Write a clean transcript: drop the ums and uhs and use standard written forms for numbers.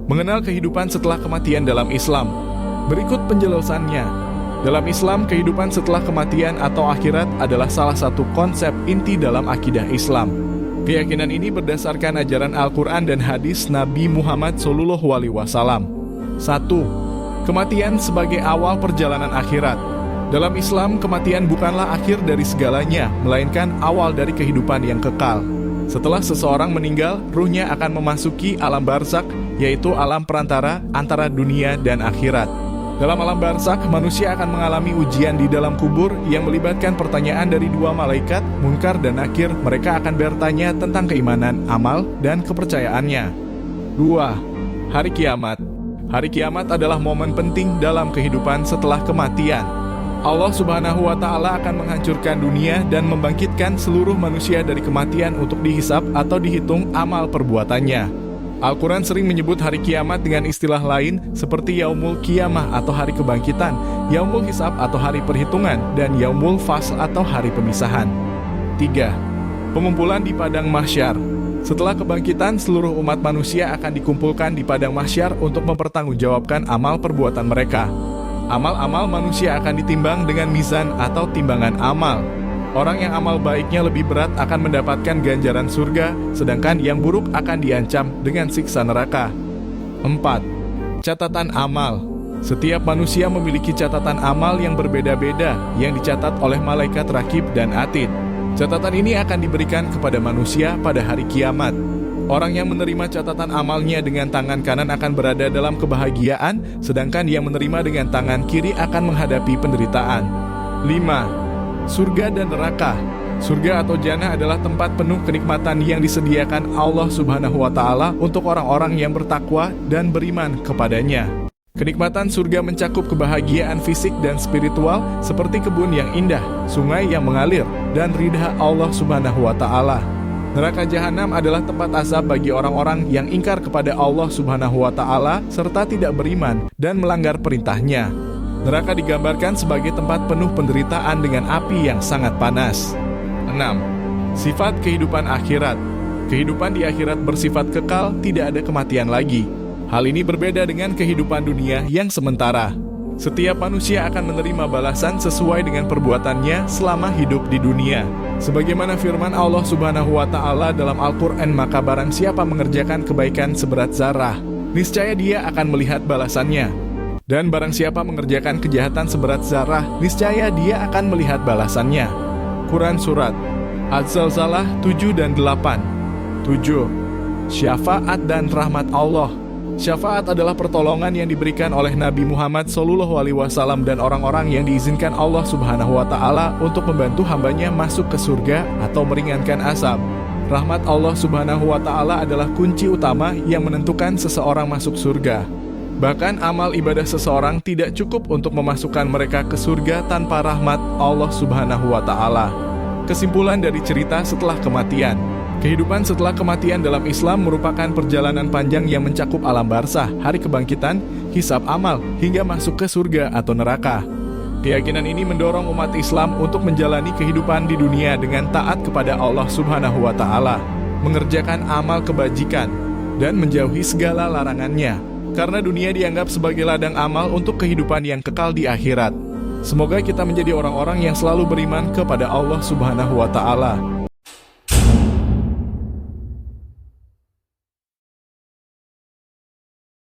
Mengenal kehidupan setelah kematian dalam Islam. Berikut penjelasannya. Dalam Islam, kehidupan setelah kematian atau akhirat adalah salah satu konsep inti dalam akidah Islam. Keyakinan ini berdasarkan ajaran Al-Quran dan hadis Nabi Muhammad SAW. 1. Kematian sebagai awal perjalanan akhirat. Dalam Islam, kematian bukanlah akhir dari segalanya, melainkan awal dari kehidupan yang kekal. Setelah seseorang meninggal, ruhnya akan memasuki alam barzakh, yaitu alam perantara antara dunia dan akhirat. Dalam alam barzakh, manusia akan mengalami ujian di dalam kubur yang melibatkan pertanyaan dari dua malaikat, Munkar dan Nakir. Mereka akan bertanya tentang keimanan, amal, dan kepercayaannya. 2. Hari Kiamat. Hari Kiamat adalah momen penting dalam kehidupan setelah kematian. Allah Subhanahu wa Ta'ala akan menghancurkan dunia dan membangkitkan seluruh manusia dari kematian untuk dihisab atau dihitung amal perbuatannya. Al-Quran sering menyebut hari kiamat dengan istilah lain seperti Yaumul Qiyamah atau hari kebangkitan, Yaumul Hisab atau hari perhitungan, dan Yaumul Fasl atau hari pemisahan. 3. Pengumpulan di Padang Mahsyar. Setelah kebangkitan, seluruh umat manusia akan dikumpulkan di Padang Mahsyar untuk mempertanggungjawabkan amal perbuatan mereka. Amal-amal manusia akan ditimbang dengan mizan atau timbangan amal. Orang yang amal baiknya lebih berat akan mendapatkan ganjaran surga, sedangkan yang buruk akan diancam dengan siksa neraka. 4. Catatan amal. Setiap manusia memiliki catatan amal yang berbeda-beda yang dicatat oleh malaikat rakib dan atid. Catatan ini akan diberikan kepada manusia pada hari kiamat. Orang yang menerima catatan amalnya dengan tangan kanan akan berada dalam kebahagiaan, sedangkan yang menerima dengan tangan kiri akan menghadapi penderitaan. 5. Surga dan neraka. Surga atau jannah adalah tempat penuh kenikmatan yang disediakan Allah Subhanahu wa Ta'ala untuk orang-orang yang bertakwa dan beriman kepadanya. Kenikmatan surga mencakup kebahagiaan fisik dan spiritual seperti kebun yang indah, sungai yang mengalir, dan ridha Allah Subhanahu wa Ta'ala. Neraka jahanam adalah tempat azab bagi orang-orang yang ingkar kepada Allah Subhanahu wa Ta'ala serta tidak beriman dan melanggar perintahnya. Neraka digambarkan sebagai tempat penuh penderitaan dengan api yang sangat panas. 6. Sifat kehidupan akhirat. Kehidupan di akhirat bersifat kekal, tidak ada kematian lagi. Hal ini berbeda dengan kehidupan dunia yang sementara. Setiap manusia akan menerima balasan sesuai dengan perbuatannya selama hidup di dunia. Sebagaimana firman Allah Subhanahu wa Ta'ala dalam Al-Quran, maka barang siapa mengerjakan kebaikan seberat zarah, niscaya dia akan melihat balasannya. Dan barang siapa mengerjakan kejahatan seberat zarah, niscaya dia akan melihat balasannya. Quran Surat Az-Zalzalah 7 dan 8. 7. Syafaat dan rahmat Allah. Syafaat adalah pertolongan yang diberikan oleh Nabi Muhammad SAW dan orang-orang yang diizinkan Allah Subhanahu wa Ta'ala untuk membantu hambanya masuk ke surga atau meringankan azab. Rahmat Allah Subhanahu wa Ta'ala adalah kunci utama yang menentukan seseorang masuk surga. Bahkan amal ibadah seseorang tidak cukup untuk memasukkan mereka ke surga tanpa rahmat Allah Subhanahu wa Ta'ala. Kesimpulan dari cerita setelah kematian. Kehidupan setelah kematian dalam Islam merupakan perjalanan panjang yang mencakup alam barzakh, hari kebangkitan, hisab amal, hingga masuk ke surga atau neraka. Keyakinan ini mendorong umat Islam untuk menjalani kehidupan di dunia dengan taat kepada Allah Subhanahu wa Ta'ala, mengerjakan amal kebajikan, dan menjauhi segala larangannya, karena dunia dianggap sebagai ladang amal untuk kehidupan yang kekal di akhirat. Semoga kita menjadi orang-orang yang selalu beriman kepada Allah Subhanahu wa Ta'ala.